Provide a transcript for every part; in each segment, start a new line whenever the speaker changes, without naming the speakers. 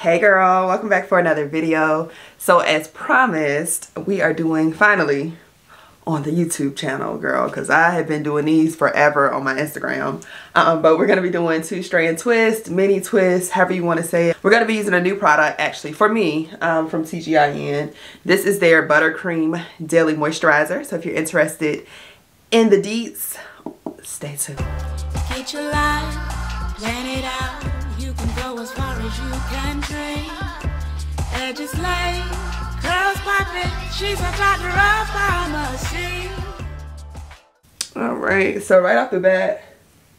Hey girl, welcome back for another video. So as promised, we are doing finally on the YouTube channel, girl, because I have been doing these forever on my Instagram. But we're going to be doing 2-strand twist, mini twist, however you want to say it. We're going to be using a new product actually for me from TGIN. This is their Buttercream Daily Moisturizer. So if you're interested in the deets, stay tuned.
Get your life, plan it out. You can go as far as you can dream. Edges laid, curls popping. She's a doctor of pharmacy.
Alright, so right off the bat,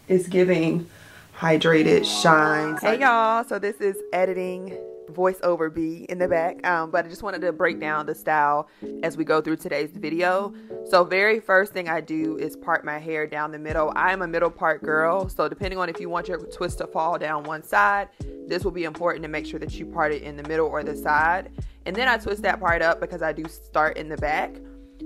it's giving hydrated shine. Hey y'all, so this is editing voiceover B in the back, but I just wanted to break down the style as we go through today's video. So very first thing I do is part my hair down the middle. I am a middle part girl, so depending on if you want your twist to fall down one side, this will be important to make sure that you part it in the middle or the side. And then I twist that part up because I do start in the back.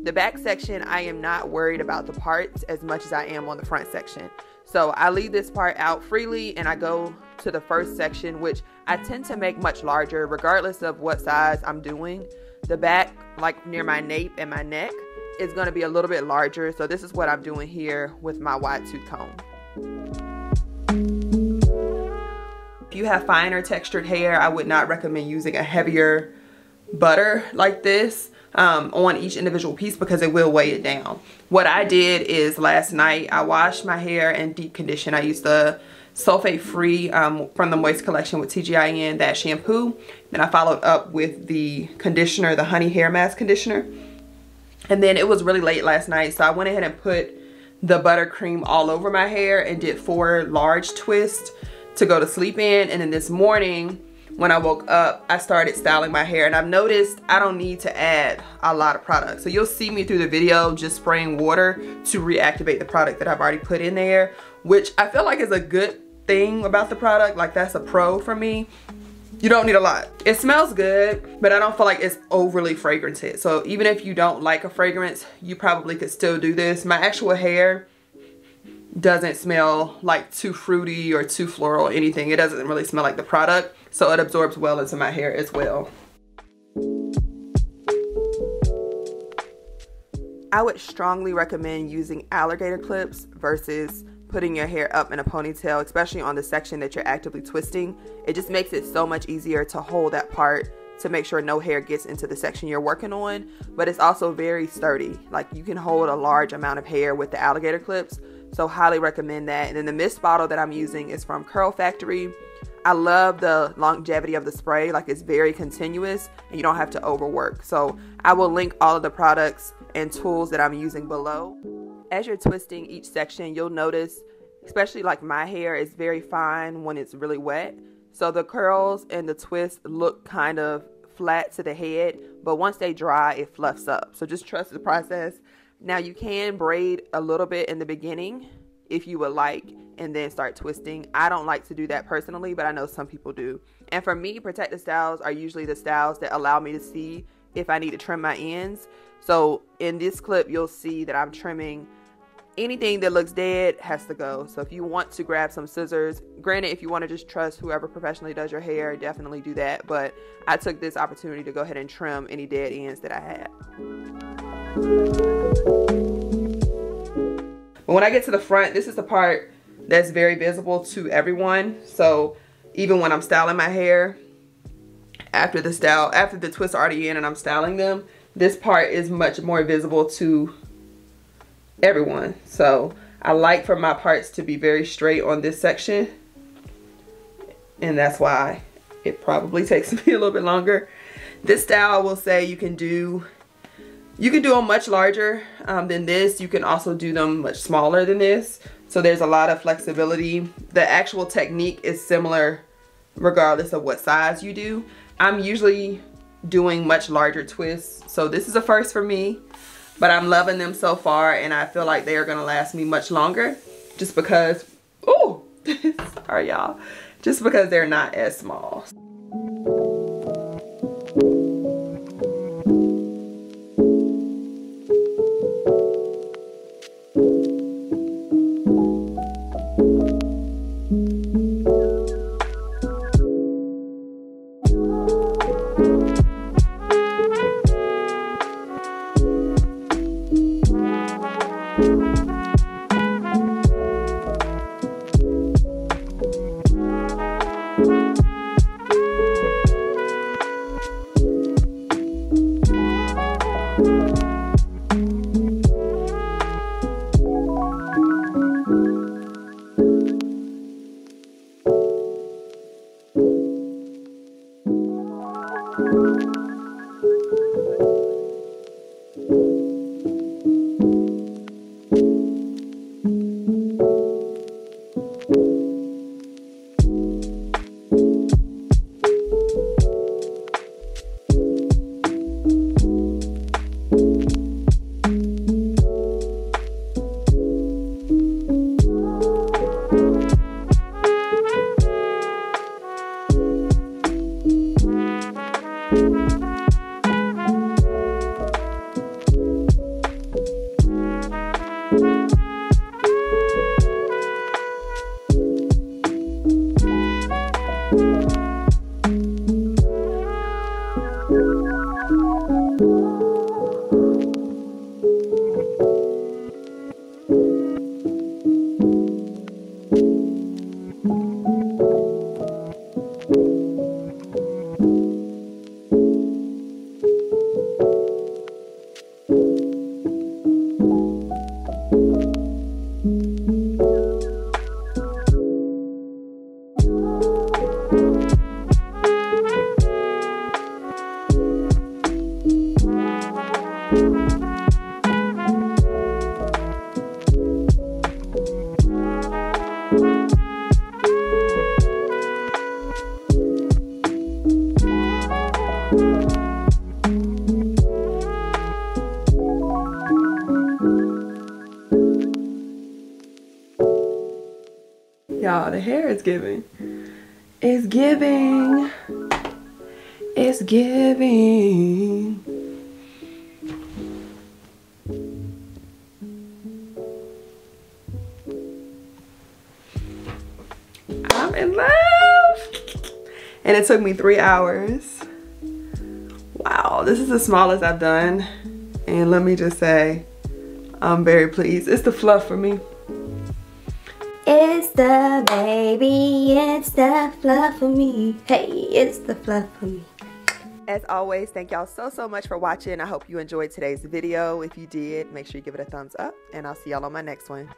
The back section, I am not worried about the parts as much as I am on the front section. So I leave this part out freely and I go to the first section, which I tend to make much larger regardless of what size I'm doing. The back, like near my nape and my neck, is going to be a little bit larger. So this is what I'm doing here with my wide tooth comb. If you have finer textured hair, I would not recommend using a heavier butter like this on each individual piece because it will weigh it down. What I did is last night I washed my hair and deep condition. I used the sulfate free from the Moist collection with TGIN, that shampoo. Then I followed up with the conditioner, the honey hair mask conditioner. And then it was really late last night, so I went ahead and put the buttercream all over my hair and did 4 large twists to go to sleep in. And then this morning when I woke up, I started styling my hair, and I've noticed I don't need to add a lot of product. So you'll see me through the video just spraying water to reactivate the product that I've already put in there, which I feel like is a good thing about the product. Like, that's a pro for me. You don't need a lot. It smells good, but I don't feel like it's overly fragranted. So even if you don't like a fragrance, you probably could still do this. My actual hair doesn't smell like too fruity or too floral or anything. It doesn't really smell like the product, so it absorbs well into my hair as well. I would strongly recommend using alligator clips versus putting your hair up in a ponytail, especially on the section that you're actively twisting. It just makes it so much easier to hold that part to make sure no hair gets into the section you're working on, but it's also very sturdy. Like, you can hold a large amount of hair with the alligator clips, so highly recommend that. And then the mist bottle that I'm using is from Curl Factory. I love the longevity of the spray. Like, it's very continuous and you don't have to overwork. So I will link all of the products and tools that I'm using below. As you're twisting each section, you'll notice, especially like my hair is very fine when it's really wet. So the curls and the twists look kind of flat to the head, but once they dry, it fluffs up. So just trust the process. Now you can braid a little bit in the beginning if you would like, and then start twisting. I don't like to do that personally, but I know some people do. And for me, protective styles are usually the styles that allow me to see if I need to trim my ends. So in this clip, you'll see that I'm trimming. Anything that looks dead has to go. So if you want to grab some scissors, granted, if you want to just trust whoever professionally does your hair, definitely do that. But I took this opportunity to go ahead and trim any dead ends that I had. But when I get to the front, this is the part that's very visible to everyone. So even when I'm styling my hair, after the twists are already in and I'm styling them, this part is much more visible to everyone. So I like for my parts to be very straight on this section, and that's why it probably takes me a little bit longer. This style, I will say, you can do them much larger than this. You can also do them much smaller than this. So there's a lot of flexibility. The actual technique is similar regardless of what size you do. I'm usually doing much larger twists, so this is a first for me, but I'm loving them so far, and I feel like they are gonna last me much longer just because, ooh, sorry y'all, just because they're not as small. Y'all, the hair is giving. It's giving. It's giving. I'm in love. And it took me 3 hours. Wow, this is the smallest I've done. And let me just say, I'm very pleased. It's the fluff for me.
It's the baby, it's the fluff for me. Hey, it's the fluff for me.
As always, thank y'all so much for watching. I hope you enjoyed today's video. If you did, make sure you give it a thumbs up, and I'll see y'all on my next one.